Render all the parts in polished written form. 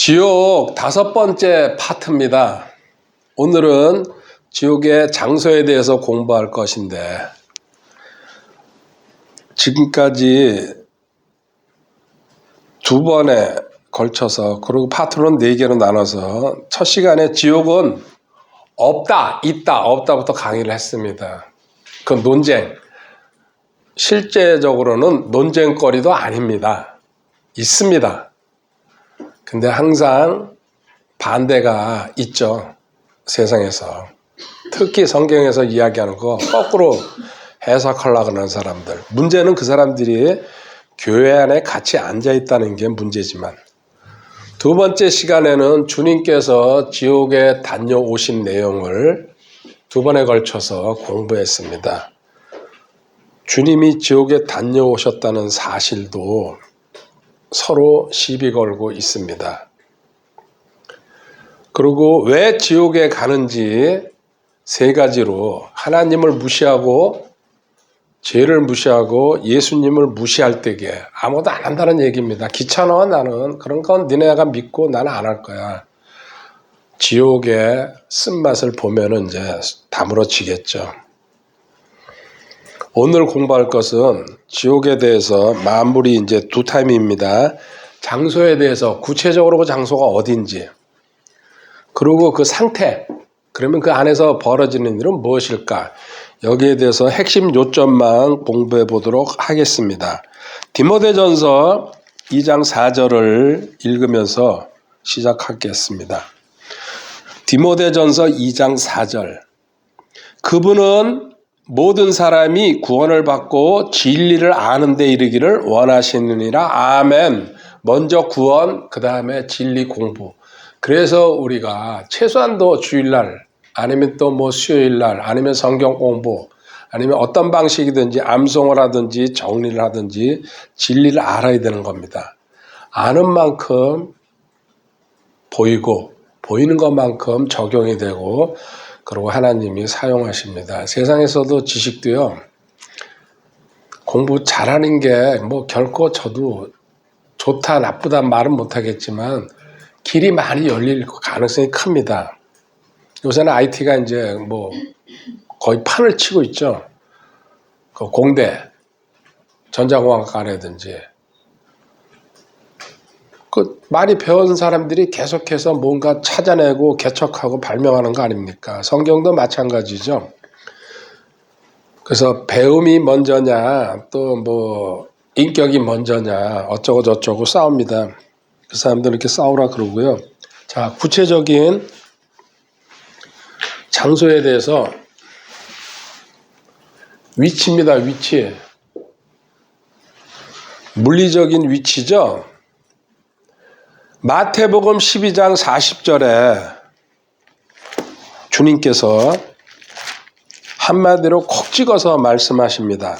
지옥 5번째 파트입니다. 오늘은 지옥의 장소에 대해서 공부할 것인데, 지금까지 2번에 걸쳐서, 그리고 파트로는 4개로 나눠서 첫 시간에 지옥은 없다, 있다, 없다부터 강의를 했습니다. 그 논쟁, 실제적으로는 논쟁거리도 아닙니다. 있습니다. 근데 항상 반대가 있죠. 세상에서. 특히 성경에서 이야기하는 거 거꾸로 해석하려고 하는 사람들. 문제는 그 사람들이 교회 안에 같이 앉아있다는 게 문제지만, 2번째 시간에는 주님께서 지옥에 다녀오신 내용을 2번에 걸쳐서 공부했습니다. 주님이 지옥에 다녀오셨다는 사실도 서로 시비 걸고 있습니다. 그리고 왜 지옥에 가는지 3가지로 하나님을 무시하고 죄를 무시하고 예수님을 무시할 때게 아무도 안 한다는 얘기입니다. 귀찮아 나는. 그런 건 니네가 믿고 나는 안 할 거야. 지옥의 쓴맛을 보면은 이제 다물어지겠죠. 오늘 공부할 것은 지옥에 대해서 마무리 이제 2타임입니다. 장소에 대해서 구체적으로 그 장소가 어딘지, 그리고 그 상태, 그러면 그 안에서 벌어지는 일은 무엇일까? 여기에 대해서 핵심 요점만 공부해 보도록 하겠습니다. 디모데전서 2장 4절을 읽으면서 시작하겠습니다. 디모데전서 2장 4절. 그분은 모든 사람이 구원을 받고 진리를 아는 데 이르기를 원하시느니라. 아멘. 먼저 구원, 그 다음에 진리 공부. 그래서 우리가 최소한도 주일날, 아니면 또 뭐 수요일날, 아니면 성경 공부, 아니면 어떤 방식이든지 암송을 하든지 정리를 하든지 진리를 알아야 되는 겁니다. 아는 만큼 보이고, 보이는 것만큼 적용이 되고, 그리고 하나님이 사용하십니다. 세상에서도 지식도요, 공부 잘하는 게 뭐 결코 저도 좋다 나쁘다 말은 못하겠지만 길이 많이 열릴 가능성이 큽니다. 요새는 IT가 이제 뭐 거의 판을 치고 있죠. 그 공대, 전자공학과라든지 그 많이 배운 사람들이 계속해서 뭔가 찾아내고 개척하고 발명하는 거 아닙니까? 성경도 마찬가지죠. 그래서 배움이 먼저냐, 또 뭐 인격이 먼저냐, 어쩌고 저쩌고 싸웁니다. 그 사람들 이렇게 싸우라 그러고요. 자, 구체적인 장소에 대해서 위치입니다. 위치. 물리적인 위치죠. 마태복음 12장 40절에 주님께서 한마디로 콕 찍어서 말씀하십니다.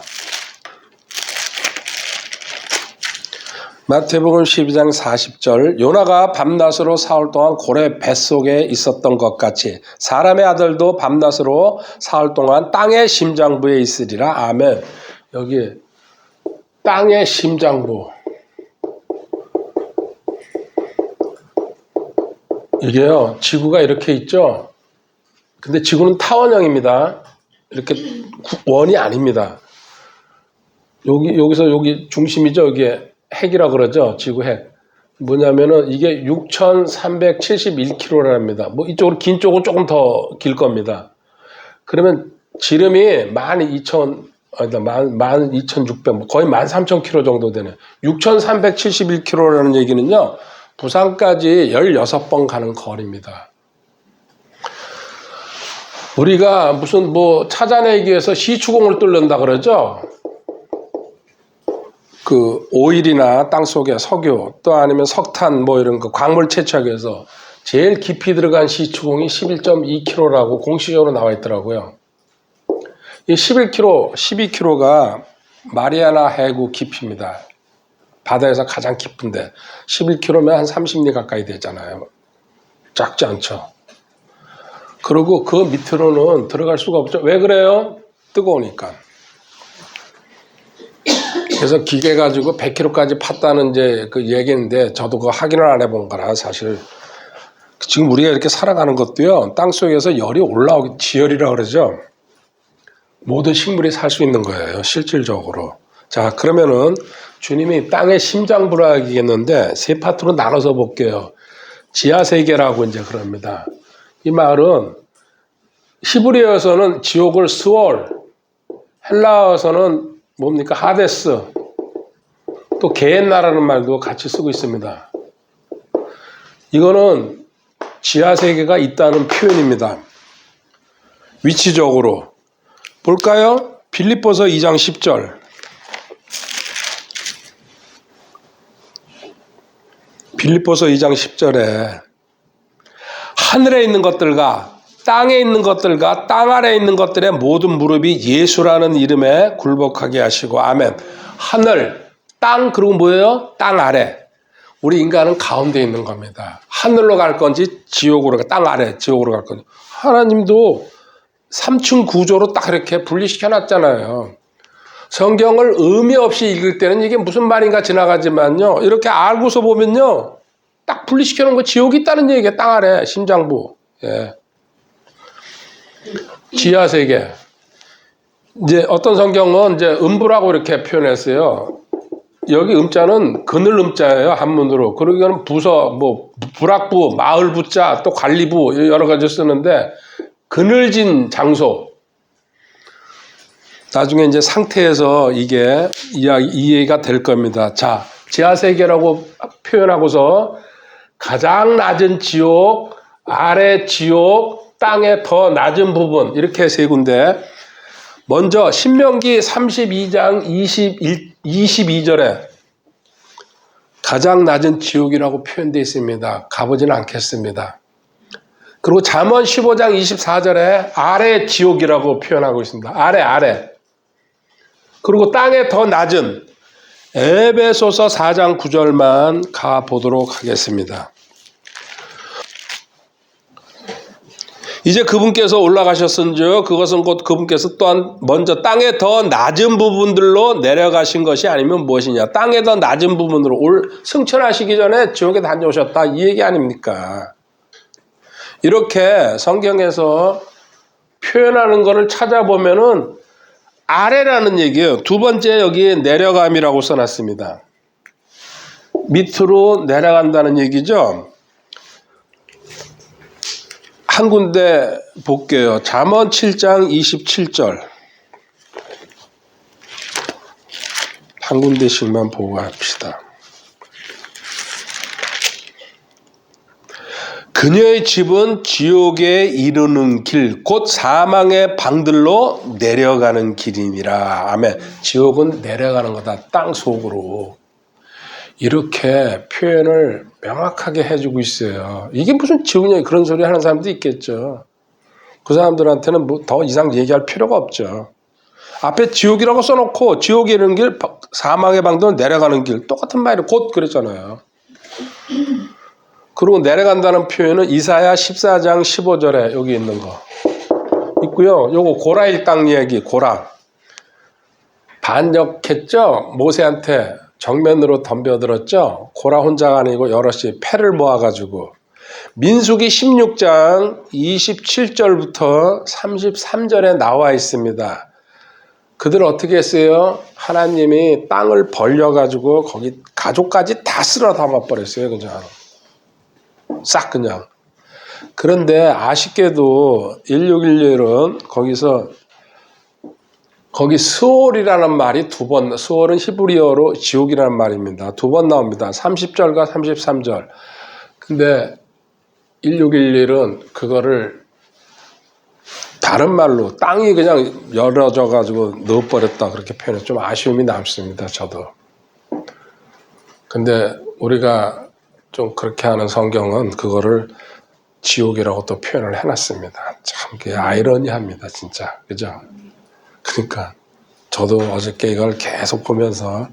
마태복음 12장 40절. 요나가 밤낮으로 사흘 동안 고래 뱃속에 있었던 것 같이 사람의 아들도 밤낮으로 사흘 동안 땅의 심장부에 있으리라. 아멘. 여기 땅의 심장부. 이게요, 지구가 이렇게 있죠. 근데 지구는 타원형입니다. 이렇게 원이 아닙니다. 여기서 여기 중심이죠. 이게 핵이라 그러죠. 지구 핵. 뭐냐면은 이게 6,371km랍니다. 뭐 이쪽으로 긴 쪽은 조금 더 길 겁니다. 그러면 지름이 12,600, 거의 13,000km 정도 되네. 6,371km라는 얘기는요, 부산까지 16번 가는 거리입니다. 우리가 무슨 뭐 찾아내기 위해서 시추공을 뚫는다 그러죠? 그 오일이나 땅속에 석유, 또 아니면 석탄 뭐 이런 거 광물 채취하기 위해서 제일 깊이 들어간 시추공이 11.2km라고 공식적으로 나와 있더라고요. 이 11km, 12km가 마리아나 해구 깊이입니다. 바다에서 가장 깊은데 11km면 한 30리 가까이 되잖아요. 작지 않죠. 그리고 그 밑으로는 들어갈 수가 없죠. 왜 그래요? 뜨거우니까. 그래서 기계 가지고 100km까지 팠다는 이제 그 얘기인데 저도 그거 확인을 안 해본 거라 사실 지금 우리가 이렇게 살아가는 것도요 땅 속에서 열이 올라오기 지열이라고 그러죠. 모든 식물이 살 수 있는 거예요 실질적으로. 자 그러면은 주님이 땅의 심장부라 하겠는데 세 파트로 나눠서 볼게요. 지하세계라고 이제 그럽니다. 이 말은 히브리어에서는 지옥을 스월, 헬라어에서는 뭡니까 하데스, 또 게헨나라는 말도 같이 쓰고 있습니다. 이거는 지하세계가 있다는 표현입니다. 위치적으로 볼까요? 빌립보서 2장 10절. 빌립보서 2장 10절에 하늘에 있는 것들과 땅에 있는 것들과 땅 아래에 있는 것들의 모든 무릎이 예수라는 이름에 굴복하게 하시고 아멘. 하늘, 땅 그리고 뭐예요? 땅 아래. 우리 인간은 가운데 있는 겁니다. 하늘로 갈 건지 지옥으로 땅 아래 지옥으로 갈 건지. 하나님도 3층 구조로 딱 이렇게 분리시켜 놨잖아요. 성경을 의미 없이 읽을 때는 이게 무슨 말인가 지나가지만요. 이렇게 알고서 보면요. 딱 분리시켜 놓은 거 지옥이 있다는 얘기예요. 땅 아래 심장부. 예. 지하세계. 이제 어떤 성경은 이제 음부라고 이렇게 표현했어요. 여기 음자는 그늘 음자예요. 한문으로. 그러기에는 부서, 뭐 부락부, 마을 부자, 또 관리부 여러 가지 쓰는데 그늘진 장소. 나중에 이제 상태에서 이게 이해가 될 겁니다. 자, 지하세계라고 표현하고서 가장 낮은 지옥, 아래 지옥, 땅의 더 낮은 부분 이렇게 세 군데. 먼저 신명기 32장 22절에 가장 낮은 지옥이라고 표현되어 있습니다. 가보지는 않겠습니다. 그리고 잠언 15장 24절에 아래 지옥이라고 표현하고 있습니다. 아래. 그리고 땅에 더 낮은 에베소서 4장 9절만 가보도록 하겠습니다. 이제 그분께서 올라가셨은즉 그것은 곧 그분께서 또한 먼저 땅에 더 낮은 부분들로 내려가신 것이 아니면 무엇이냐. 땅에 더 낮은 부분으로 승천하시기 전에 지옥에 다녀오셨다 이 얘기 아닙니까. 이렇게 성경에서 표현하는 것을 찾아보면은 아래라는 얘기예요. 두 번째 여기 내려감이라고 써놨습니다. 밑으로 내려간다는 얘기죠. 한 군데 볼게요. 잠언 7장 27절. 한 군데씩만 보고 합시다. 그녀의 집은 지옥에 이르는 길, 곧 사망의 방들로 내려가는 길이니라. 아멘. 지옥은 내려가는 거다. 땅 속으로. 이렇게 표현을 명확하게 해주고 있어요. 이게 무슨 지옥이냐 그런 소리 하는 사람도 있겠죠. 그 사람들한테는 뭐 더 이상 얘기할 필요가 없죠. 앞에 지옥이라고 써놓고 지옥에 이르는 길, 사망의 방들로 내려가는 길 똑같은 말이 곧 그랬잖아요. 그리고 내려간다는 표현은 이사야 14장 15절에 여기 있는 거 있고요. 요거 고라일 땅 얘기, 고라. 반역했죠? 모세한테 정면으로 덤벼들었죠? 고라 혼자가 아니고 여럿이 패를 모아가지고. 민수기 16장 27절부터 33절에 나와 있습니다. 그들 어떻게 했어요? 하나님이 땅을 벌려가지고 거기 가족까지 다 쓸어 담아버렸어요. 그냥. 싹 그냥. 그런데 아쉽게도 1611은 거기 스올이라는 말이 두 번, 스올은 히브리어로 지옥이라는 말입니다. 두 번 나옵니다. 30절과 33절. 근데 1611은 그거를 다른 말로 땅이 그냥 열어져 가지고 넣어버렸다 그렇게 표현해 좀 아쉬움이 남습니다. 저도. 근데 우리가 좀 그렇게 하는 성경은 그거를 지옥이라고 또 표현을 해놨습니다. 참 그게 아이러니합니다, 진짜. 그죠? 그러니까 저도 어저께 이걸 계속 보면서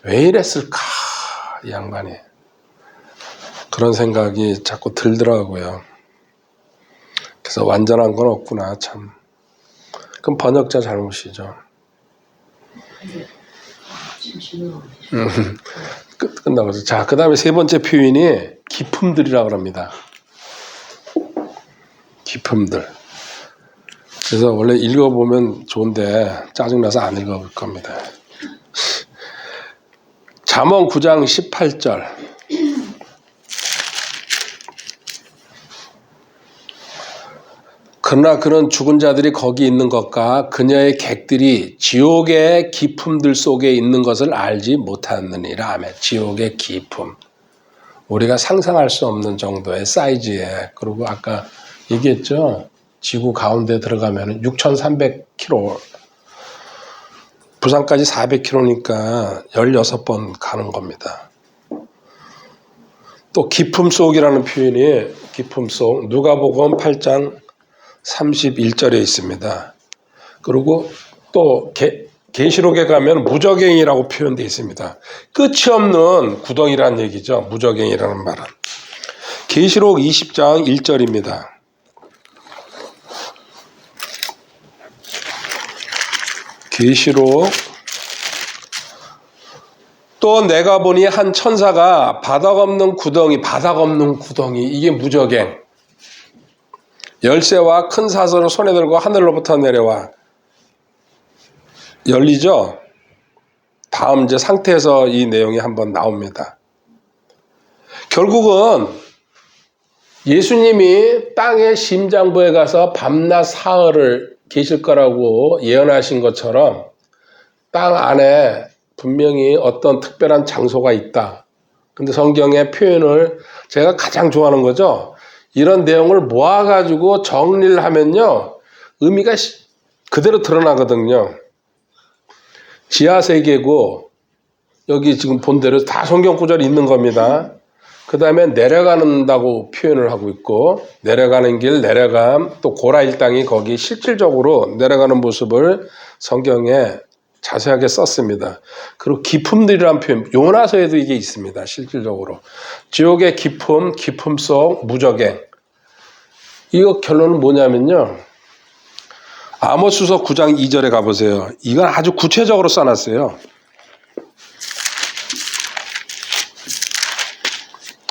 왜 이랬을까, 이 양반이. 그런 생각이 자꾸 들더라고요. 그래서 완전한 건 없구나, 참. 그럼 번역자 잘못이죠. 끝나고. 자, 그 다음에 세 번째 표현이 기품들이라고 합니다. 기품들. 그래서 원래 읽어보면 좋은데 짜증나서 안 읽어볼 겁니다. 잠언 9장 18절. 그러나 그는 죽은 자들이 거기 있는 것과 그녀의 객들이 지옥의 기품들 속에 있는 것을 알지 못하느니라. 아멘. 지옥의 기품. 우리가 상상할 수 없는 정도의 사이즈에, 그리고 아까 얘기했죠. 지구 가운데 들어가면 6,300km, 부산까지 400km니까 16번 가는 겁니다. 또 기품 속이라는 표현이 기품 속, 누가복음 8장 31절에 있습니다. 그리고 또 계시록에 가면 무저갱이라고 표현되어 있습니다. 끝이 없는 구덩이라는 얘기죠. 무저갱이라는 말은. 계시록 20장 1절입니다. 계시록. 또 내가 보니 한 천사가 바닥 없는 구덩이, 이게 무저갱. 열쇠와 큰 사슬을 손에 들고 하늘로부터 내려와. 열리죠? 다음 이제 상태에서 이 내용이 한번 나옵니다. 결국은 예수님이 땅의 심장부에 가서 밤낮 사흘을 계실 거라고 예언하신 것처럼 땅 안에 분명히 어떤 특별한 장소가 있다. 근데 성경의 표현을 제가 가장 좋아하는 거죠. 이런 내용을 모아가지고 정리를 하면요. 의미가 그대로 드러나거든요. 지하세계고 여기 지금 본 대로 다 성경 구절이 있는 겁니다. 그 다음에 내려간다고 표현을 하고 있고 내려가는 길, 내려감, 또 고라일 땅이 거기 실질적으로 내려가는 모습을 성경에 자세하게 썼습니다. 그리고 기품들이라는 표현, 요나서에도 이게 있습니다. 실질적으로. 지옥의 기품, 기품 속 무저갱. 이거 결론은 뭐냐면요. 아모스서 9장 2절에 가보세요. 이건 아주 구체적으로 써놨어요.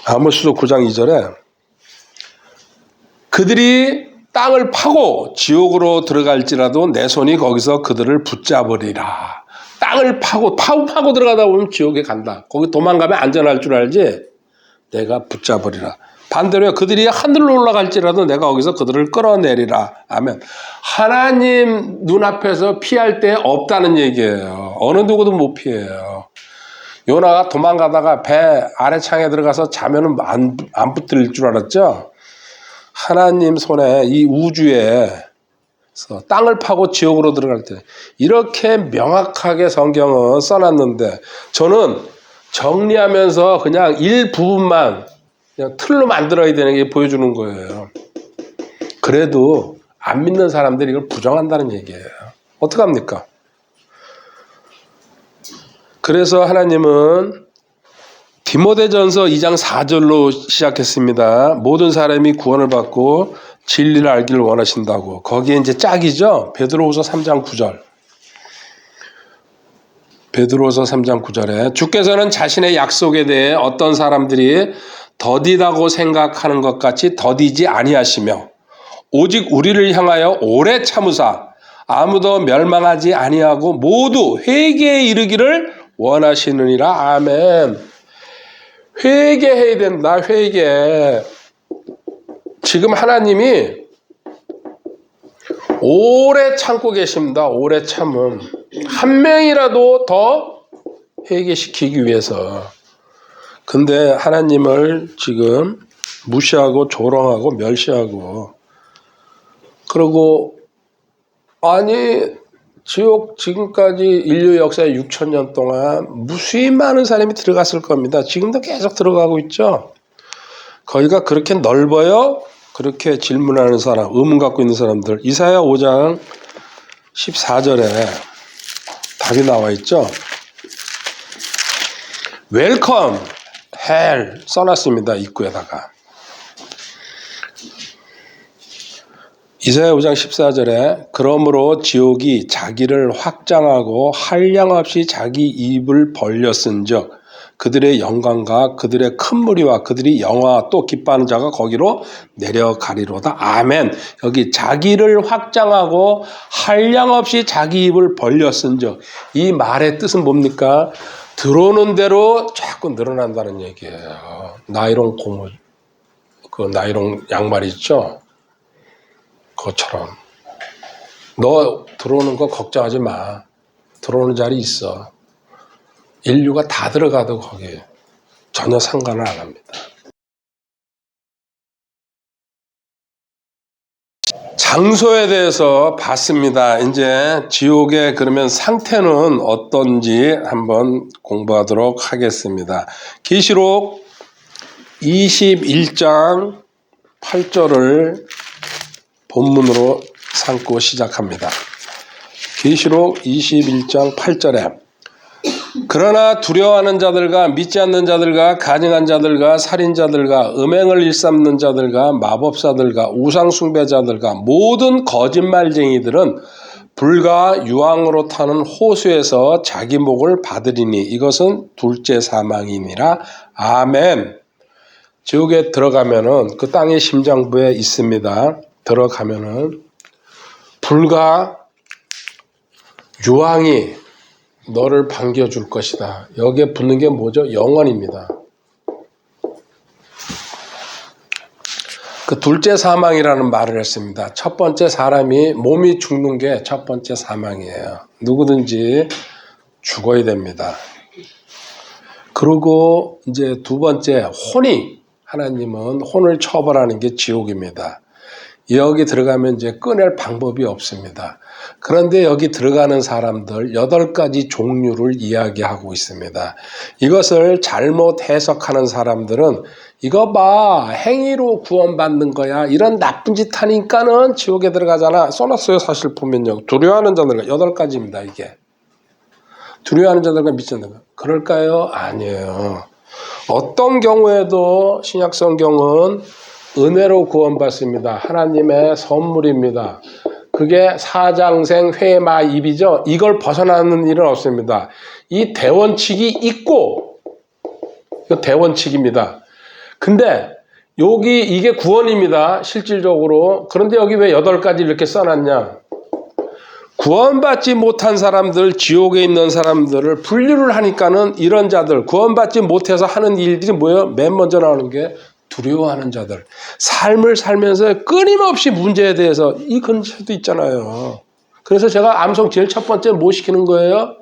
아모스서 9장 2절에 그들이 땅을 파고 지옥으로 들어갈지라도 내 손이 거기서 그들을 붙잡으리라. 땅을 파고 들어가다 보면 지옥에 간다. 거기 도망가면 안전할 줄 알지? 내가 붙잡으리라. 반대로 그들이 하늘로 올라갈지라도 내가 거기서 그들을 끌어내리라. 아멘. 하나님 눈앞에서 피할 데 없다는 얘기예요. 어느 누구도 못 피해요. 요나가 도망가다가 배 아래창에 들어가서 자면은 안 붙을 줄 알았죠? 하나님 손에 이 우주에 땅을 파고 지옥으로 들어갈 때 이렇게 명확하게 성경은 써놨는데 저는 정리하면서 그냥 일부분만 그냥 틀로 만들어야 되는 게 보여주는 거예요. 그래도 안 믿는 사람들이 이걸 부정한다는 얘기예요. 어떡합니까? 그래서 하나님은 디모데전서 2장 4절로 시작했습니다. 모든 사람이 구원을 받고 진리를 알기를 원하신다고. 거기에 이제 짝이죠. 베드로후서 3장 9절. 베드로후서 3장 9절에 주께서는 자신의 약속에 대해 어떤 사람들이 더디다고 생각하는 것 같이 더디지 아니하시며 오직 우리를 향하여 오래 참으사 아무도 멸망하지 아니하고 모두 회개에 이르기를 원하시느니라. 아멘. 회개해야 된다. 회개. 지금 하나님이 오래 참고 계십니다. 오래 참음. 한 명이라도 더 회개시키기 위해서. 근데 하나님을 지금 무시하고 조롱하고 멸시하고 그리고 아니 지옥 지금까지 인류 역사의 6,000년 동안 무수히 많은 사람이 들어갔을 겁니다. 지금도 계속 들어가고 있죠. 거기가 그렇게 넓어요? 그렇게 질문하는 사람, 의문 갖고 있는 사람들. 이사야 5장 14절에 답이 나와 있죠. 웰컴 헬 써놨습니다. 입구에다가. 이사야 5장 14절에 그러므로 지옥이 자기를 확장하고 한량없이 자기 입을 벌렸은즉 그들의 영광과 그들의 큰 무리와 그들이 영화 또 기뻐하는 자가 거기로 내려가리로다. 아멘. 여기 자기를 확장하고 한량없이 자기 입을 벌렸은즉 이 말의 뜻은 뭡니까? 들어오는 대로 자꾸 늘어난다는 얘기예요. 나이론 고무, 그 나이론 양말 있죠? 그것처럼 너 들어오는 거 걱정하지 마. 들어오는 자리 있어. 인류가 다 들어가도 거기에 전혀 상관을 안 합니다. 장소에 대해서 봤습니다. 이제 지옥의 그러면 상태는 어떤지 한번 공부하도록 하겠습니다. 계시록 21장 8절을 본문으로 삼고 시작합니다. 계시록 21장 8절에 그러나 두려워하는 자들과 믿지 않는 자들과 간증한 자들과 살인자들과 음행을 일삼는 자들과 마법사들과 우상숭배자들과 모든 거짓말쟁이들은 불과 유황으로 타는 호수에서 자기 목을 받으리니 이것은 둘째 사망이니라. 아멘. 지옥에 들어가면은 그 땅의 심장부에 있습니다. 들어가면은 불과 유황이 너를 반겨줄 것이다. 여기에 붙는 게 뭐죠? 영원입니다. 그 둘째 사망이라는 말을 했습니다. 첫 번째 사람이 몸이 죽는 게 첫 번째 사망이에요. 누구든지 죽어야 됩니다. 그리고 이제 두 번째 혼이 하나님은 혼을 처벌하는 게 지옥입니다. 여기 들어가면 이제 꺼낼 방법이 없습니다. 그런데 여기 들어가는 사람들 8가지 종류를 이야기하고 있습니다. 이것을 잘못 해석하는 사람들은 이거 봐 행위로 구원받는 거야 이런 나쁜 짓 하니까는 지옥에 들어가잖아 써놨어요. 사실 보면요. 두려워하는 자들과 8가지입니다. 이게 두려워하는 자들과 믿지 않는 거 그럴까요? 아니에요. 어떤 경우에도 신약 성경은 은혜로 구원받습니다. 하나님의 선물입니다. 그게 사장생 회마입이죠. 이걸 벗어나는 일은 없습니다. 이 대원칙이 있고 이거 대원칙입니다. 근데 여기 이게 구원입니다. 실질적으로. 그런데 여기 왜 8가지 이렇게 써놨냐. 구원받지 못한 사람들, 지옥에 있는 사람들을 분류를 하니까는 이런 자들, 구원받지 못해서 하는 일들이 뭐예요? 맨 먼저 나오는 게 두려워하는 자들. 삶을 살면서 끊임없이 문제에 대해서 이 근처도 있잖아요. 그래서 제가 암송 제일 첫 번째 뭐 시키는 거예요?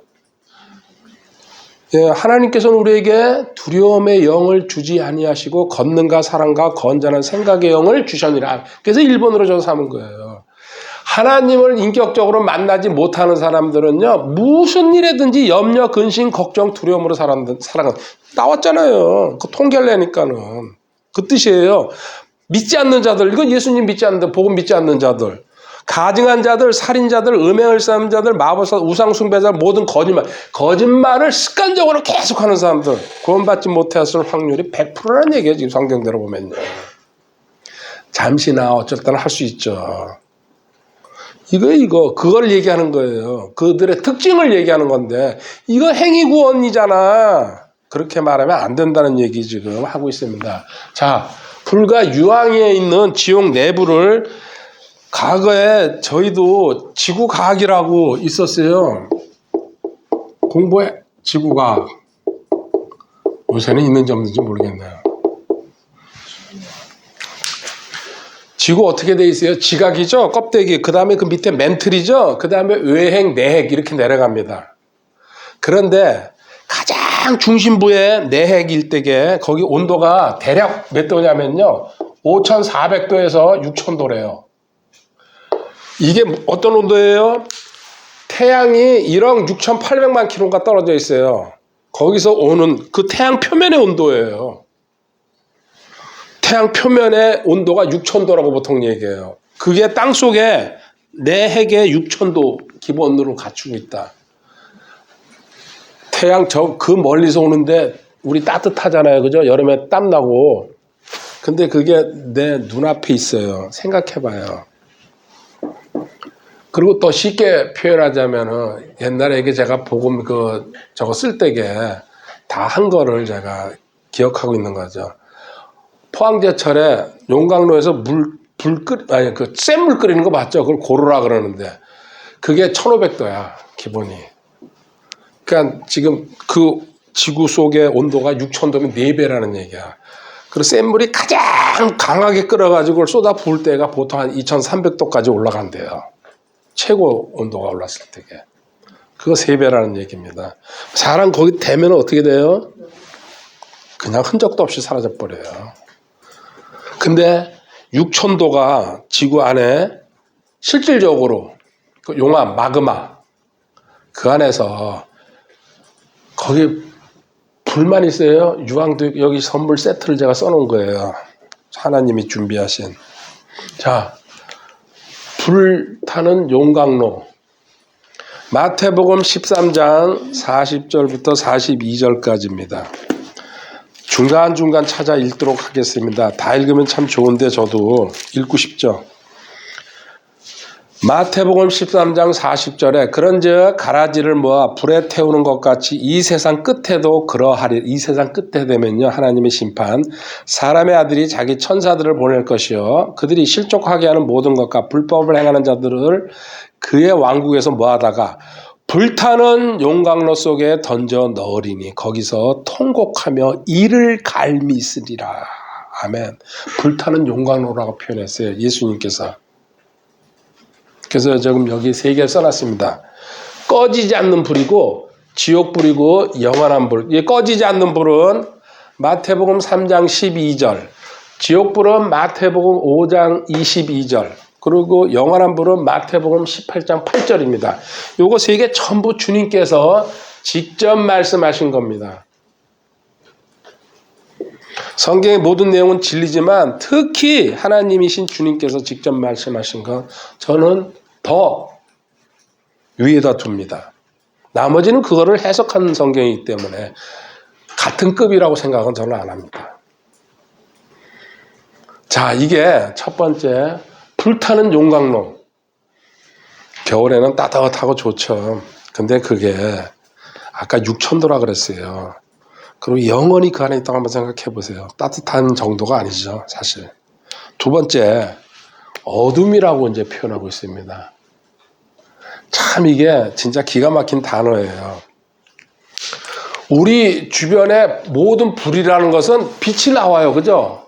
예, 하나님께서는 우리에게 두려움의 영을 주지 아니하시고 권능과 사랑과 건전한 생각의 영을 주셨느니라. 그래서 1번으로 저 삼은 거예요. 하나님을 인격적으로 만나지 못하는 사람들은요, 무슨 일에든지 염려, 근심, 걱정, 두려움으로 살아가는, 나왔잖아요. 그 통계를 내니까는. 그 뜻이에요. 믿지 않는 자들, 이건 예수님 믿지 않는, 복음 믿지 않는 자들, 가증한 자들, 살인자들, 음행을 쌓는 자들, 마법사, 우상숭배자, 모든 거짓말을 습관적으로 계속하는 사람들, 구원받지 못했을 확률이 100%라는 얘기예요. 지금 성경대로 보면요. 잠시나 어쩔 때는 할 수 있죠. 그걸 얘기하는 거예요. 그들의 특징을 얘기하는 건데, 이거 행위구원이잖아. 그렇게 말하면 안 된다는 얘기 지금 하고 있습니다. 자, 불과 유황에 있는 지옥 내부를 과거에 저희도 지구과학이라고 있었어요. 공부해, 지구과학. 요새는 있는지 없는지 모르겠네요. 지구 어떻게 돼 있어요? 지각이죠? 껍데기. 그 다음에 그 밑에 멘틀이죠? 그 다음에 외핵, 내핵 이렇게 내려갑니다. 그런데 가장 중심부에 내핵일 때게 거기 온도가 대략 몇 도냐면요. 5,400도에서 6,000도래요. 이게 어떤 온도예요? 태양이 1억 6,800만 킬로가 떨어져 있어요. 거기서 오는 그 태양 표면의 온도예요. 태양 표면의 온도가 6,000도라고 보통 얘기해요. 그게 땅속에 내핵에 6,000도 기본으로 갖추고 있다. 태양 그 멀리서 오는데 우리 따뜻하잖아요. 그죠? 여름에 땀나고. 근데 그게 내 눈앞에 있어요. 생각해봐요. 그리고 또 쉽게 표현하자면은 옛날에 이게 제가 복음 저거 쓸 때게 다 한 거를 제가 기억하고 있는 거죠. 포항제철에 용광로에서 센 물 끓이는 거 맞죠? 그걸 고루라 그러는데 그게 1500도야 기본이. 그러니까 지금 그 지구 속의 온도가 6000도면 4배라는 얘기야. 그리고 센 물이 가장 강하게 끓어가지고 그걸 쏟아 부을 때가 보통 한 2300도까지 올라간대요. 최고 온도가 올랐을 때게. 그거 3배라는 얘기입니다. 사람 거기 되면 어떻게 돼요? 그냥 흔적도 없이 사라져 버려요. 근데 6000도가 지구 안에 실질적으로 그 용암, 마그마 그 안에서 거기 불만 있어요. 유황도 여기 선물 세트를 제가 써놓은 거예요. 하나님이 준비하신. 자, 불타는 용광로. 마태복음 13장 40절부터 42절까지입니다. 중간중간 찾아 읽도록 하겠습니다. 다 읽으면 참 좋은데 저도 읽고 싶죠. 마태복음 13장 40절에 그런즉 가라지를 모아 불에 태우는 것 같이 이 세상 끝에도 그러하리. 이 세상 끝에 되면요 하나님의 심판, 사람의 아들이 자기 천사들을 보낼 것이요 그들이 실족하게 하는 모든 것과 불법을 행하는 자들을 그의 왕국에서 모아다가 불타는 용광로 속에 던져 넣으리니 거기서 통곡하며 이를 갈미으리라. 아멘. 불타는 용광로라고 표현했어요 예수님께서. 그래서 지금 여기 3개 써놨습니다. 꺼지지 않는 불이고 지옥불이고 영원한 불. 이 꺼지지 않는 불은 마태복음 3장 12절, 지옥불은 마태복음 5장 22절, 그리고 영원한 불은 마태복음 18장 8절입니다. 요거 3개 전부 주님께서 직접 말씀하신 겁니다. 성경의 모든 내용은 진리지만 특히 하나님이신 주님께서 직접 말씀하신 것 저는 더 위에다 둡니다. 나머지는 그거를 해석하는 성경이기 때문에 같은 급이라고 생각은 저는 안 합니다. 자, 이게 첫 번째 불타는 용광로. 겨울에는 따뜻하고 좋죠. 근데 그게 아까 6000도라 그랬어요. 그리고 영원히 그 안에 있다고 한번 생각해 보세요. 따뜻한 정도가 아니죠, 사실. 두 번째, 어둠이라고 이제 표현하고 있습니다. 참 이게 진짜 기가 막힌 단어예요. 우리 주변에 모든 불이라는 것은 빛이 나와요, 그죠?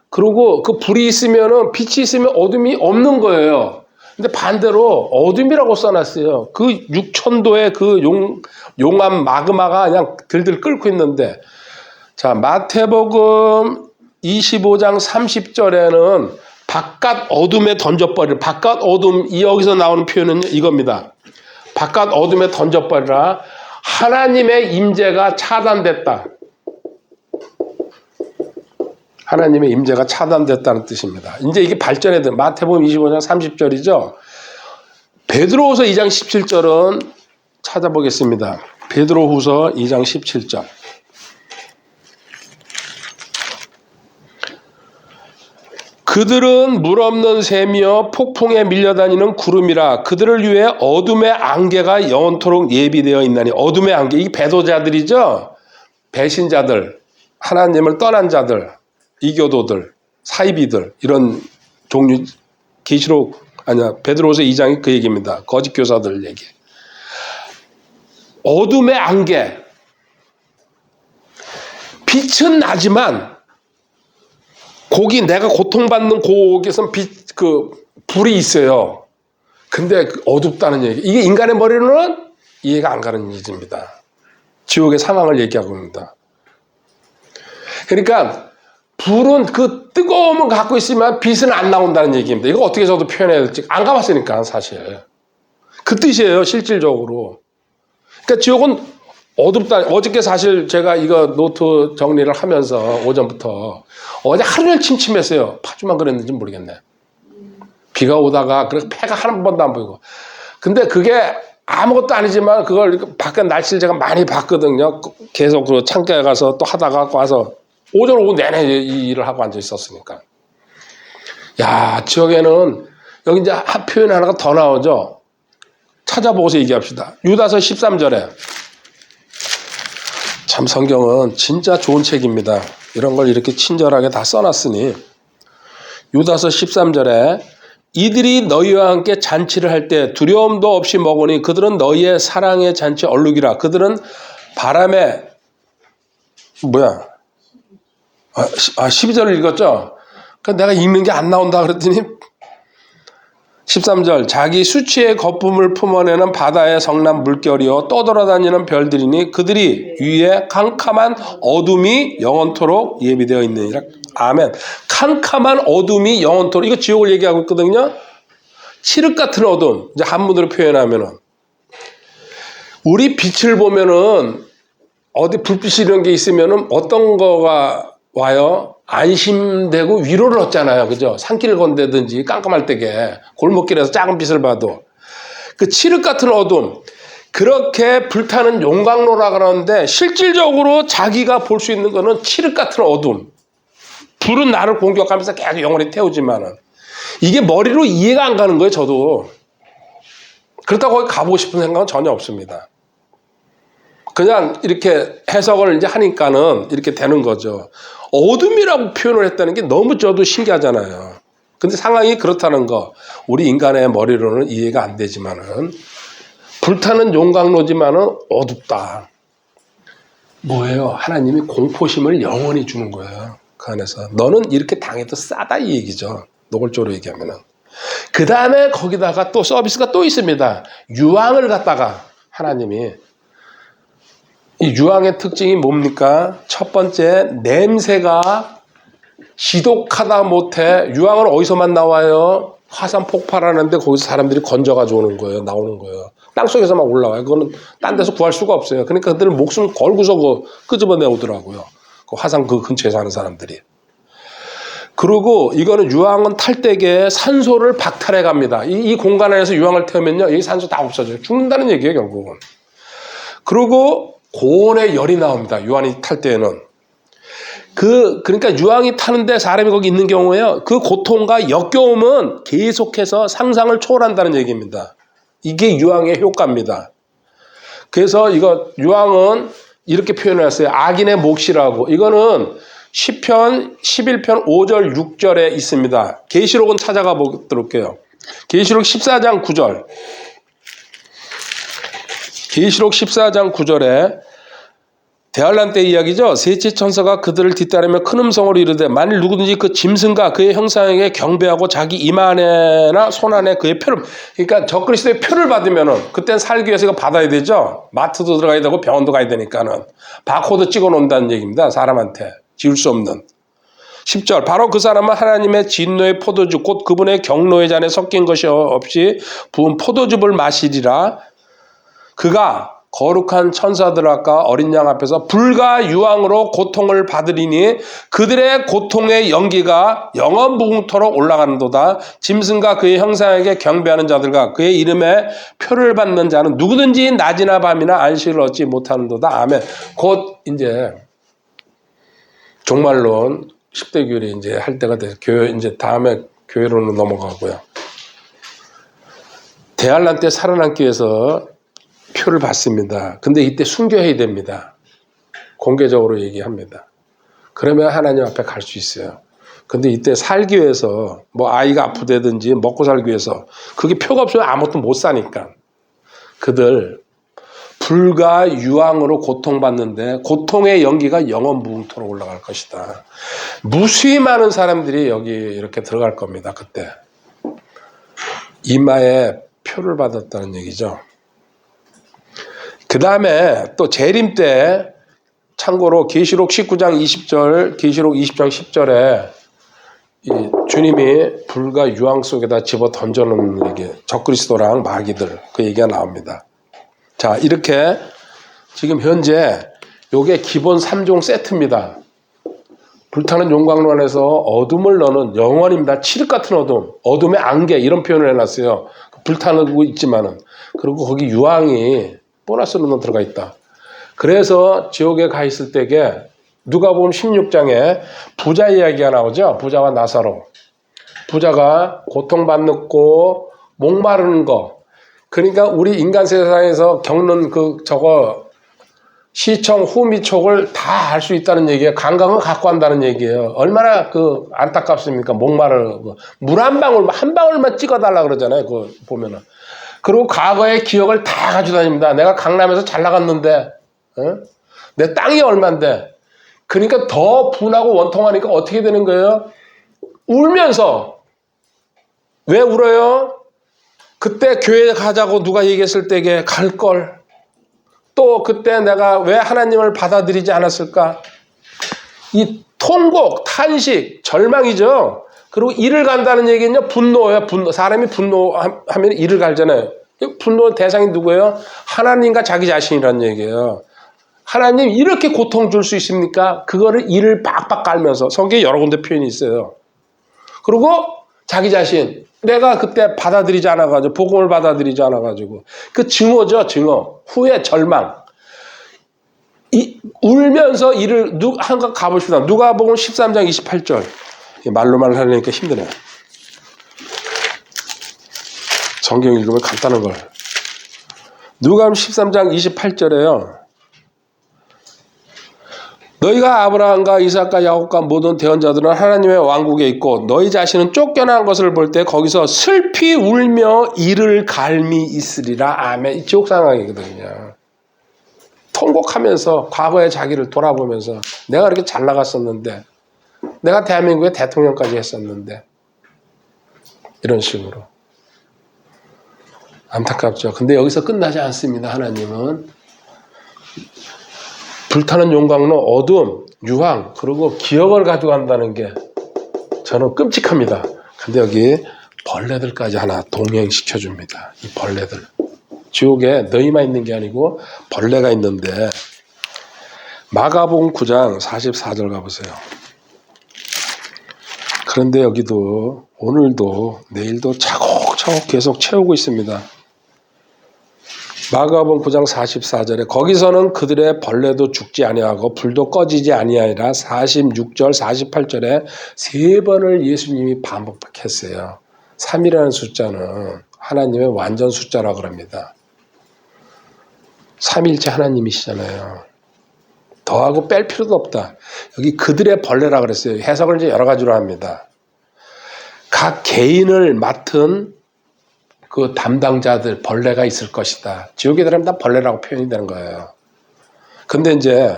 그리고 그 불이 있으면은 빛이 있으면 어둠이 없는 거예요. 근데 반대로 어둠이라고 써놨어요. 그 6000도의 그 용암 마그마가 그냥 들들 끓고 있는데, 자, 마태복음 25장 30절에는 바깥 어둠에 던져버리라. 바깥 어둠, 여기서 나오는 표현은 이겁니다. 바깥 어둠에 던져버리라. 하나님의 임재가 차단됐다. 하나님의 임재가 차단됐다는 뜻입니다. 이제 이게 발전해야 돼요. 마태복음 25장 30절이죠. 베드로후서 2장 17절은 찾아보겠습니다. 베드로후서 2장 17절. 그들은 물 없는 샘이여 폭풍에 밀려다니는 구름이라. 그들을 위해 어둠의 안개가 영원토록 예비되어 있나니. 어둠의 안개, 이 배도자들이죠. 배신자들, 하나님을 떠난 자들, 이교도들, 사이비들, 이런 종류. 계시록 아니야, 베드로후서 2장이 그 얘기입니다. 거짓 교사들 얘기. 어둠의 안개. 빛은 나지만 거기 내가 고통받는 곳에선 불이 있어요. 근데 어둡다는 얘기. 이게 인간의 머리로는 이해가 안 가는 일입니다. 지옥의 상황을 얘기하고 있습니다. 그러니까 불은 그 뜨거움을 갖고 있으면 빛은 안 나온다는 얘기입니다. 이거 어떻게 저도 표현해야 될지 안 가봤으니까 사실. 그 뜻이에요, 실질적으로. 그러니까 지옥은 어둡다. 어저께 사실 제가 이거 노트 정리를 하면서 오전부터 어제 하루 종일 침침했어요. 파주만 그랬는지 모르겠네. 비가 오다가 그래서 해가 한 번도 안 보이고. 근데 그게 아무것도 아니지만 그걸 밖에 날씨를 제가 많이 봤거든요. 계속 그 창가에 가서 또 하다가 와서 오전 오후 내내 이 일을 하고 앉아 있었으니까. 야, 지역에는 여기 이제 한 표현 하나가 더 나오죠. 찾아보고서 얘기합시다. 유다서 13절에. 참 성경은 진짜 좋은 책입니다. 이런 걸 이렇게 친절하게 다 써놨으니. 유다서 13절에 이들이 너희와 함께 잔치를 할 때 두려움도 없이 먹으니 그들은 너희의 사랑의 잔치 얼룩이라. 그들은 바람에 12절을 읽었죠. 그러니까 내가 읽는 게 안 나온다 그랬더니 13절 자기 수치의 거품을 품어내는 바다의 성난 물결이요 떠돌아다니는 별들이니 그들이 위에 캄캄한 어둠이 영원토록 예비되어 있느니라. 아멘. 캄캄한 어둠이 영원토록. 이거 지옥을 얘기하고 있거든요. 칠흑 같은 어둠. 이제 한문으로 표현하면은 우리 빛을 보면은 어디 불빛이 이런 게 있으면은 어떤 거가 와요? 안심되고 위로를 얻잖아요. 그죠? 산길을 건대든지 깜깜할 때게 골목길에서 작은 빛을 봐도 그 칠흑 같은 어둠, 그렇게 불타는 용광로라 그러는데 실질적으로 자기가 볼 수 있는 거는 칠흑 같은 어둠. 불은 나를 공격하면서 계속 영원히 태우지만은 이게 머리로 이해가 안 가는 거예요. 저도 그렇다고 거기 가보고 싶은 생각은 전혀 없습니다. 그냥 이렇게 해석을 이제 하니까는 이렇게 되는 거죠. 어둠이라고 표현을 했다는 게 너무 저도 신기하잖아요. 근데 상황이 그렇다는 거, 우리 인간의 머리로는 이해가 안 되지만은, 불타는 용광로지만은 어둡다. 뭐예요? 하나님이 공포심을 영원히 주는 거예요. 그 안에서. 너는 이렇게 당해도 싸다 이 얘기죠. 노골적으로 얘기하면은. 그 다음에 거기다가 또 서비스가 또 있습니다. 유황을 갖다가 하나님이 이 유황의 특징이 뭡니까? 첫 번째, 냄새가 지독하다 못해. 유황은 어디서만 나와요? 화산 폭발하는데 거기서 사람들이 건져가지고 오는 거예요. 나오는 거예요. 땅속에서 막 올라와요. 그거는 딴 데서 구할 수가 없어요. 그러니까 그들은 목숨 걸고서 끄집어내 오더라고요. 그 화산 그 근처에 사는 사람들이. 그리고 이거는 유황은 탈 때에 산소를 박탈해 갑니다. 이 공간 안에서 유황을 태우면요. 여기 산소 다 없어져요. 죽는다는 얘기예요, 결국은. 그리고 고온의 열이 나옵니다. 유황이 탈 때에는. 그러니까 유황이 타는데 사람이 거기 있는 경우에요. 그 고통과 역겨움은 계속해서 상상을 초월한다는 얘기입니다. 이게 유황의 효과입니다. 그래서 이거 유황은 이렇게 표현했어요. 악인의 몫이라고. 이거는 시편 11편 5절 6절에 있습니다. 계시록은 찾아가 보도록 해요. 계시록 14장 9절. 계시록 14장 9절에 대환란 때 이야기죠. 셋째 천사가 그들을 뒤따르며 큰 음성으로 이르되 만일 누구든지 그 짐승과 그의 형상에게 경배하고 자기 이마에나 손안에 그의 표를, 그러니까 적그리스도의 표를 받으면은 그땐 살기 위해서 이거 받아야 되죠. 마트도 들어가야 되고 병원도 가야 되니까는 바코드 찍어 놓는다는 얘기입니다. 사람한테 지울 수 없는. 10절 바로 그 사람은 하나님의 진노의 포도주 곧 그분의 경로의 잔에 섞인 것이 없이 부은 포도즙을 마시리라. 그가 거룩한 천사들 앞과 어린 양 앞에서 불과 유황으로 고통을 받으리니 그들의 고통의 연기가 영원무궁토록 올라가는도다. 짐승과 그의 형상에게 경배하는 자들과 그의 이름에 표를 받는 자는 누구든지 낮이나 밤이나 안식을 얻지 못하는도다. 아멘. 곧 이제 종말론 10대 교리 이제 할 때가 돼서 교회 이제 다음에 교회로는 넘어가고요. 대환란 때 살아남기 위해서 표를 받습니다. 근데 이때 순교해야 됩니다. 공개적으로 얘기합니다. 그러면 하나님 앞에 갈 수 있어요. 근데 이때 살기 위해서 뭐 아이가 아프다든지 먹고 살기 위해서 그게 표가 없으면 아무것도 못 사니까 그들 불과 유황으로 고통받는데 고통의 연기가 영원무궁토록 올라갈 것이다. 무수히 많은 사람들이 여기 이렇게 들어갈 겁니다. 그때 이마에 표를 받았다는 얘기죠. 그 다음에 또 재림 때 참고로 계시록 19장 20절, 계시록 20장 10절에 이 주님이 불과 유황 속에다 집어 던져놓는 얘기, 적그리스도랑 마귀들 그 얘기가 나옵니다. 자, 이렇게 지금 현재 요게 기본 3종 세트입니다. 불타는 용광로 안에서 어둠을 넣는 영원입니다. 칠흑 같은 어둠, 어둠의 안개 이런 표현을 해놨어요. 불타고 있지만은. 그리고 거기 유황이 보너스로 들어가 있다. 그래서 지옥에 가 있을 때에 누가복음 16장에 부자 이야기가 나오죠. 부자와 나사로. 부자가 고통받는 거, 목마르는 거. 그러니까 우리 인간 세상에서 겪는 시청 후미촉을 다 알 수 있다는 얘기예요. 감각은 갖고 한다는 얘기예요. 얼마나 안타깝습니까? 목마르고 물 한 방울만 찍어달라 그러잖아요. 그거 보면은. 그리고 과거의 기억을 다 가지고 다닙니다. 내가 강남에서 잘 나갔는데, 내 땅이 얼만데. 그러니까 더 분하고 원통하니까 어떻게 되는 거예요? 울면서. 왜 울어요? 그때 교회 가자고 누가 얘기했을 때에 갈걸. 또 그때 내가 왜 하나님을 받아들이지 않았을까? 이 통곡, 탄식, 절망이죠. 그리고 이를 간다는 얘기는요, 분노예요. 분노. 사람이 분노하면 이를 갈잖아요. 분노 대상이 누구예요? 하나님과 자기 자신이라는 얘기예요. 하나님 이렇게 고통 줄 수 있습니까? 그거를 이를 빡빡 깔면서 성경에 여러 군데 표현이 있어요. 그리고 자기 자신. 내가 그때 받아들이지 않아가지고, 복음을 받아들이지 않아가지고. 그 증오죠, 증오. 후회, 절망. 울면서 한번 가보십시다. 누가복음 13장 28절. 말로만 하려니까 힘드네요. 성경 읽으면 간단한 걸. 누가복음 13장 28절에요. 너희가 아브라함과 이삭과 야곱과 모든 대언자들은 하나님의 왕국에 있고 너희 자신은 쫓겨난 것을 볼 때 거기서 슬피 울며 이를 갈미 있으리라. 아멘. 이 지옥 상황이거든요. 통곡하면서 과거의 자기를 돌아보면서 내가 이렇게 잘 나갔었는데, 내가 대한민국의 대통령까지 했었는데, 이런 식으로. 안타깝죠. 근데 여기서 끝나지 않습니다. 하나님은 불타는 용광로, 어둠, 유황, 그리고 기억을 가져간다는 게 저는 끔찍합니다. 근데 여기 벌레들까지 하나 동행시켜줍니다. 이 벌레들. 지옥에 너희만 있는 게 아니고 벌레가 있는데, 마가복음 9장 44절 가보세요. 그런데 여기도 오늘도 내일도 차곡차곡 계속 채우고 있습니다. 마가복음 9장 44절에 거기서는 그들의 벌레도 죽지 아니하고 불도 꺼지지 아니하리라. 46절 48절에 세 번을 예수님이 반복했어요. 3이라는 숫자는 하나님의 완전 숫자라고 합니다. 삼일째 하나님이시잖아요. 더하고 뺄 필요도 없다. 여기 그들의 벌레라 그랬어요. 해석을 이제 여러 가지로 합니다. 각 개인을 맡은 그 담당자들, 벌레가 있을 것이다. 지옥에 들어가면 다 벌레라고 표현이 되는 거예요. 근데 이제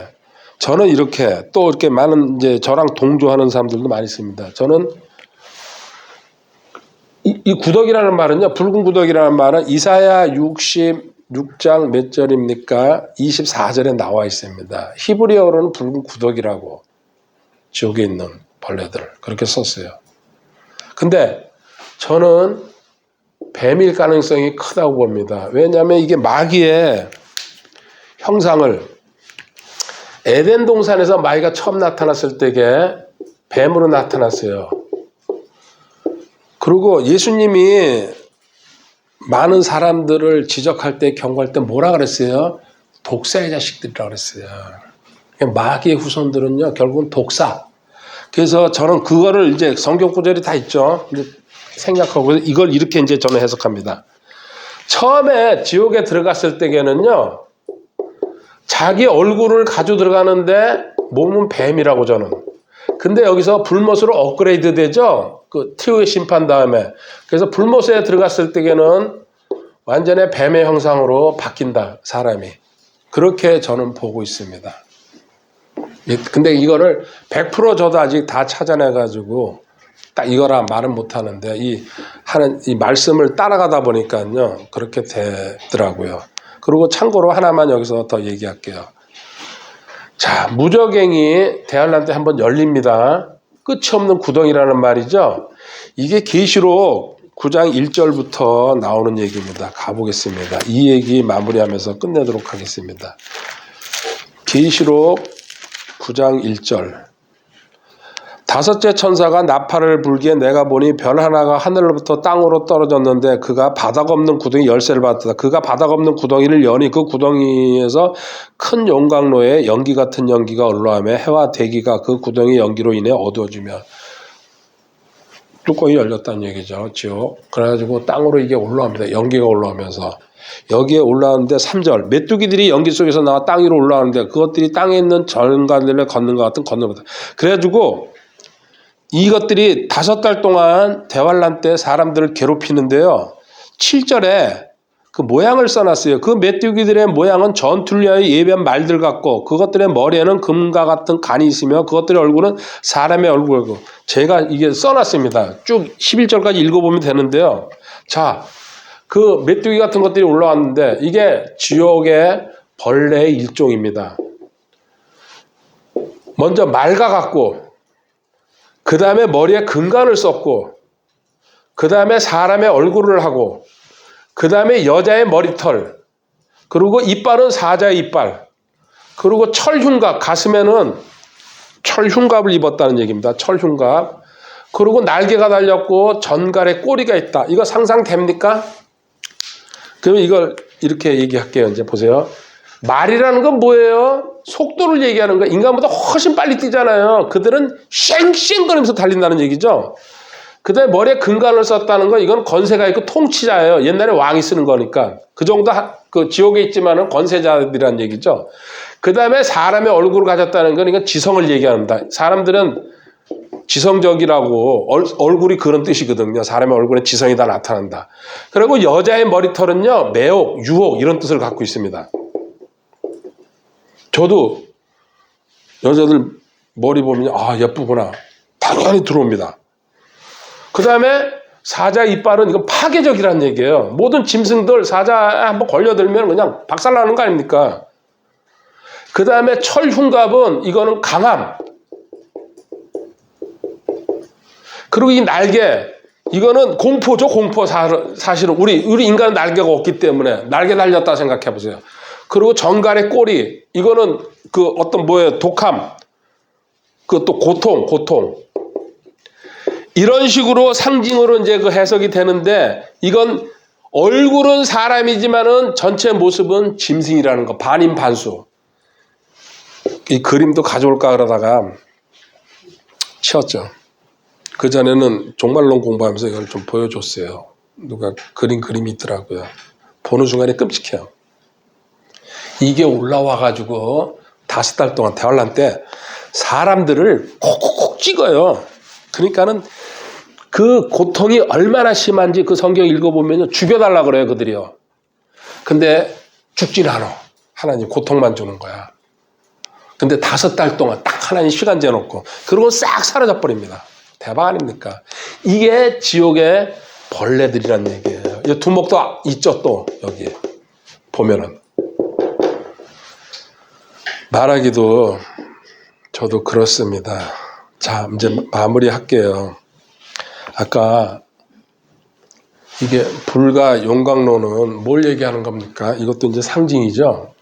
저는 이렇게 또 이렇게 많은 이제 저랑 동조하는 사람들도 많이 있습니다. 저는 이 구덕이라는 말은요, 붉은 구덕이라는 말은 이사야 66장 몇 절입니까? 24절에 나와 있습니다. 히브리어로는 붉은 구덕이라고, 지옥에 있는 벌레들 그렇게 썼어요. 근데 저는 뱀일 가능성이 크다고 봅니다. 왜냐하면 이게 마귀의 형상을, 에덴 동산에서 마귀가 처음 나타났을 때에 뱀으로 나타났어요. 그리고 예수님이 많은 사람들을 지적할 때, 경고할 때 뭐라 그랬어요? 독사의 자식들이라고 그랬어요. 마귀의 후손들은요, 결국은 독사. 그래서 저는 그거를 이제 성경 구절이 다 있죠. 생각하고 이걸 이렇게 이제 저는 해석합니다. 처음에 지옥에 들어갔을 때에는요, 자기 얼굴을 가지고 들어가는데 몸은 뱀이라고 저는. 근데 여기서 불못으로 업그레이드 되죠. 그 티오의 심판 다음에. 그래서 불못에 들어갔을 때에는 완전히 뱀의 형상으로 바뀐다, 사람이. 그렇게 저는 보고 있습니다. 근데 이거를 100% 저도 아직 다 찾아내가지고 딱 이거라 말은 못하는데 이 말씀을 따라가다 보니까요, 그렇게 되더라고요. 그리고 참고로 하나만 여기서 더 얘기할게요. 자, 무저갱이 대환란 때 한번 열립니다. 끝이 없는 구덩이라는 말이죠. 이게 계시록 9장 1절부터 나오는 얘기입니다. 가보겠습니다. 이 얘기 마무리하면서 끝내도록 하겠습니다. 계시록 9장 1절. 다섯째 천사가 나팔을 불기에 내가 보니 별 하나가 하늘로부터 땅으로 떨어졌는데 그가 바닥 없는 구덩이 열쇠를 받았다. 그가 바닥 없는 구덩이를 여니 그 구덩이에서 큰 용광로에 연기 같은 연기가 올라오며 해와 대기가 그 구덩이 연기로 인해 어두워지며. 뚜껑이 열렸다는 얘기죠. 지옥. 그래가지고 땅으로 이게 올라옵니다. 연기가 올라오면서. 여기에 올라오는데 3절 메뚜기들이 연기 속에서 나와 땅 위로 올라오는데 그것들이 땅에 있는 전간들을 걷는 것 같은 걷는다. 그래가지고 이것들이 5달 동안 대환란 때 사람들을 괴롭히는데요. 7절에 그 모양을 써놨어요. 그 메뚜기들의 모양은 전투를 위하여 예비한 말들 같고 그것들의 머리에는 금과 같은 간이 있으며 그것들의 얼굴은 사람의 얼굴이고 제가 이게 써놨습니다. 쭉 11절까지 읽어보면 되는데요. 자, 그 메뚜기 같은 것들이 올라왔는데 이게 지옥의 벌레의 일종입니다. 먼저 말과 같고 그 다음에 머리에 금관을 썼고 그 다음에 사람의 얼굴을 하고 그 다음에 여자의 머리털 그리고 이빨은 사자의 이빨 그리고 철흉갑 가슴에는 철흉갑을 입었다는 얘기입니다. 철흉갑 그리고 날개가 달렸고 전갈에 꼬리가 있다. 이거 상상됩니까? 그러면 이걸 이렇게 얘기할게요. 이제 보세요. 말이라는 건 뭐예요? 속도를 얘기하는 거. 인간보다 훨씬 빨리 뛰잖아요. 그들은 쌩쌩거리면서 달린다는 얘기죠. 그 다음에 머리에 금관을 썼다는 건 이건 권세가 있고 통치자예요. 옛날에 왕이 쓰는 거니까. 그 정도 그 지옥에 있지만은 권세자들이란 얘기죠. 그 다음에 사람의 얼굴을 가졌다는 건 이건 지성을 얘기합니다. 사람들은 지성적이라고 얼굴이 그런 뜻이거든요. 사람의 얼굴에 지성이 다 나타난다. 그리고 여자의 머리털은요. 매혹, 유혹 이런 뜻을 갖고 있습니다. 저도 여자들 머리 보면 아 예쁘구나. 당연히 들어옵니다. 그 다음에 사자 이빨은 이건 파괴적이라는 얘기예요. 모든 짐승들 사자에 한번 걸려들면 그냥 박살나는 거 아닙니까? 그 다음에 철흉갑은 이거는 강함. 그리고 이 날개 이거는 공포죠. 공포. 사실은 우리 인간은 날개가 없기 때문에 날개 달렸다 생각해 보세요. 그리고 정갈의 꼬리 이거는 그 어떤 뭐예요? 독함. 그 또 고통. 이런 식으로 상징으로 이제 그 해석이 되는데 이건 얼굴은 사람이지만은 전체 모습은 짐승이라는 거. 반인반수. 이 그림도 가져올까 그러다가 치웠죠. 그 전에는 종말론 공부하면서 이걸 좀 보여줬어요. 누가 그림이 있더라고요. 보는 순간에 끔찍해요. 이게 올라와가지고 5달 동안 대환란 때 사람들을 콕콕콕 찍어요. 그러니까는 그 고통이 얼마나 심한지 그 성경 읽어보면 죽여달라 그래요, 그들이요. 근데 죽진 않아. 하나님 고통만 주는 거야. 근데 5달 동안 딱 하나님 시간 재놓고 그러고 싹 사라져 버립니다. 대박 아닙니까? 이게 지옥의 벌레들이란 얘기예요. 이 두목도 있죠, 또 여기 보면은. 말하기도 저도 그렇습니다. 자, 이제 마무리할게요. 아까 이게 불과 용광로는 뭘 얘기하는 겁니까? 이것도 이제 상징이죠.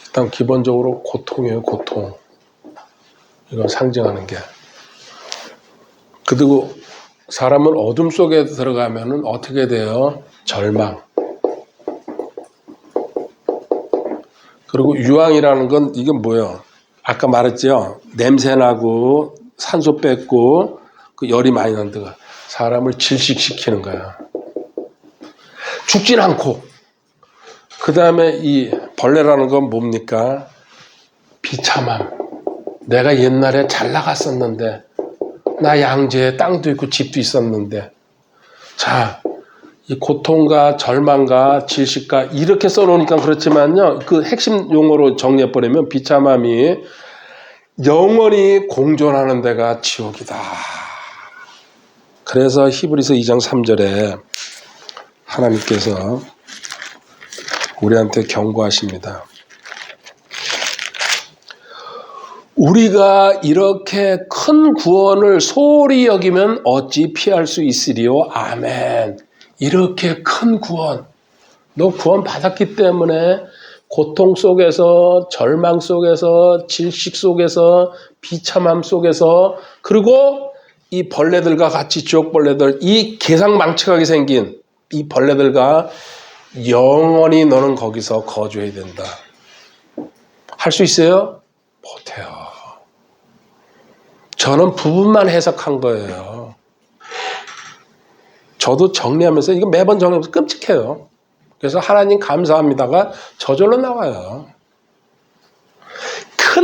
일단 기본적으로 고통이에요, 고통. 이거 상징하는 게. 그리고 사람은 어둠 속에 들어가면은 어떻게 돼요? 절망. 그리고 유황이라는 건 이게 뭐예요? 아까 말했죠? 냄새나고 산소 뺏고 그 열이 많이 난다가 사람을 질식시키는 거야. 죽진 않고. 그 다음에 이 벌레라는 건 뭡니까? 비참함. 내가 옛날에 잘 나갔었는데 나 양재에 땅도 있고 집도 있었는데 자, 이 고통과 절망과 질식과 이렇게 써놓으니까 그렇지만요. 그 핵심 용어로 정리해버리면 비참함이 영원히 공존하는 데가 지옥이다. 그래서 히브리서 2장 3절에 하나님께서 우리한테 경고하십니다. 우리가 이렇게 큰 구원을 소홀히 여기면 어찌 피할 수 있으리요? 아멘. 이렇게 큰 구원. 너 구원 받았기 때문에 고통 속에서 절망 속에서 질식 속에서 비참함 속에서 그리고 이 벌레들과 같이 지옥 벌레들 이 개상망측하게 생긴 이 벌레들과 영원히 너는 거기서 거주해야 된다. 할 수 있어요? 못해요. 저는 부분만 해석한 거예요. 저도 정리하면서 이거 매번 정리하면서 끔찍해요. 그래서 하나님 감사합니다가 저절로 나와요.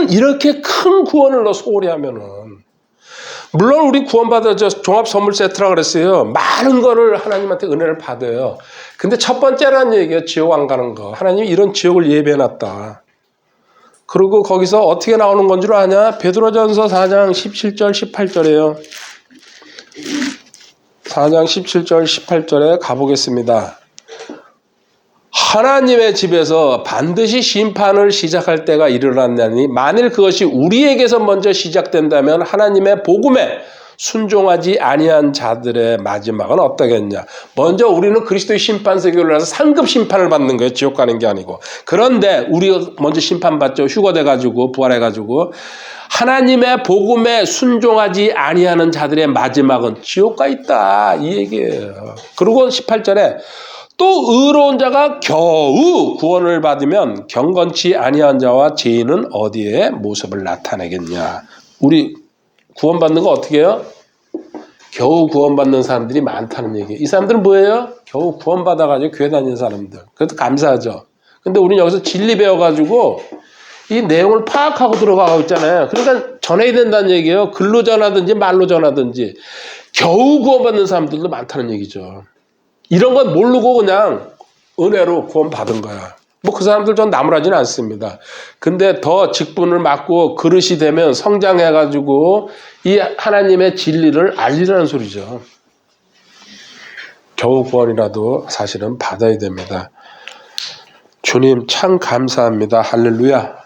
이렇게 큰 구원을 소홀히 하면은, 물론 우리 구원받아 종합 선물 세트라 그랬어요. 많은 거를 하나님한테 은혜를 받아요. 근데 첫 번째라는 얘기예요. 지옥 안 가는 거. 하나님이 이런 지옥을 예배해놨다. 그리고 거기서 어떻게 나오는 건 줄 아냐? 베드로전서 4장 17절 18절이에요. 4장 17절 18절에 가보겠습니다. 하나님의 집에서 반드시 심판을 시작할 때가 일어났나니 만일 그것이 우리에게서 먼저 시작된다면 하나님의 복음에 순종하지 아니한 자들의 마지막은 어떠겠냐. 먼저 우리는 그리스도의 심판 세계로 나서 상급 심판을 받는 거예요. 지옥 가는 게 아니고. 그런데 우리가 먼저 심판받죠. 휴거돼가지고 부활해가지고 하나님의 복음에 순종하지 아니하는 자들의 마지막은 지옥가 있다 이 얘기예요. 그리고 18절에 또 의로운 자가 겨우 구원을 받으면 경건치 아니한 자와 죄인은 어디에 모습을 나타내겠냐. 우리 구원받는 거 어떻게 해요? 겨우 구원받는 사람들이 많다는 얘기예요. 이 사람들은 뭐예요? 겨우 구원받아가지고 교회 다니는 사람들. 그래도 감사하죠. 근데 우리는 여기서 진리 배워가지고 이 내용을 파악하고 들어가고 있잖아요. 그러니까 전해야 된다는 얘기예요. 글로 전하든지 말로 전하든지. 겨우 구원받는 사람들도 많다는 얘기죠. 이런 건 모르고 그냥 은혜로 구원받은 거야. 뭐 그 사람들 전 나무라지는 않습니다. 근데 더 직분을 맡고 그릇이 되면 성장해가지고 이 하나님의 진리를 알리라는 소리죠. 겨우 구원이라도 사실은 받아야 됩니다. 주님 참 감사합니다. 할렐루야.